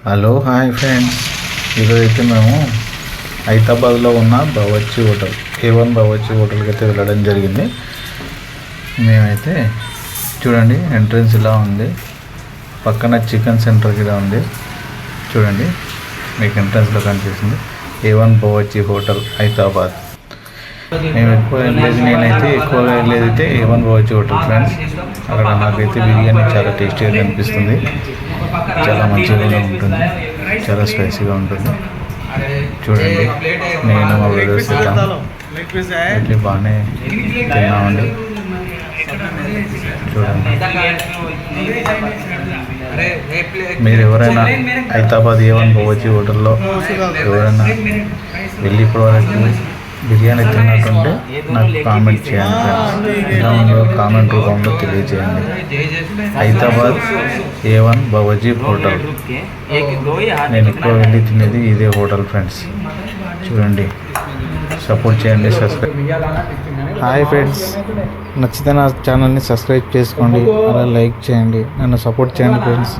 Hello hi friends, ఈరోజైతే మేము హైదరాబాద్లో ఉన్న బావర్చి హోటల్ A1 బావర్చి హోటల్కి అయితే వెళ్ళడం జరిగింది. మేమైతే చూడండి ఎంట్రన్స్ ఇలా ఉంది, పక్కన చికెన్ సెంటర్ కూడా ఉంది. చూడండి మీకు ఎంట్రన్స్లో కనిపిస్తుంది A1 బావర్చి హోటల్ హైదరాబాద్. నేనైతే ఎక్కువగా వెళ్ళేది అయితే A1 బావర్చి హోటల్ ఫ్రెండ్స్. అక్కడ నాకైతే బిర్యానీ చాలా టేస్టీగా కనిపిస్తుంది, చాలా మంచిగా ఉంటుంది, చాలా స్పైసీగా ఉంటుంది. చూడండి నేను మా బ్రదర్స్ వెళ్ళి బాగానే తిన్నామండి. చూడండి మీరు ఎవరైనా హైదరాబాద్ A1 బావర్చి హోటల్లో ఎవరైనా వెళ్ళి ఇప్పటివరకు బిర్యానీ తిన్నట్టుంటే నాకు కామెంట్ చేయండి ఫ్రెండ్స్. ఎలా ఉందో కామెంట్ రూపంలో తెలియజేయండి. హైదరాబాద్ A1 బావర్చి హోటల్, నేను ఎక్కువ వెళ్ళి తినేది ఇదే హోటల్ ఫ్రెండ్స్. చూడండి, సపోర్ట్ చేయండి, సబ్స్క్రైబ్. హాయ్ ఫ్రెండ్స్, నచ్చితే నా ఛానల్ని సబ్స్క్రైబ్ చేసుకోండి, అలా లైక్ చేయండి, నన్ను సపోర్ట్ చేయండి ఫ్రెండ్స్.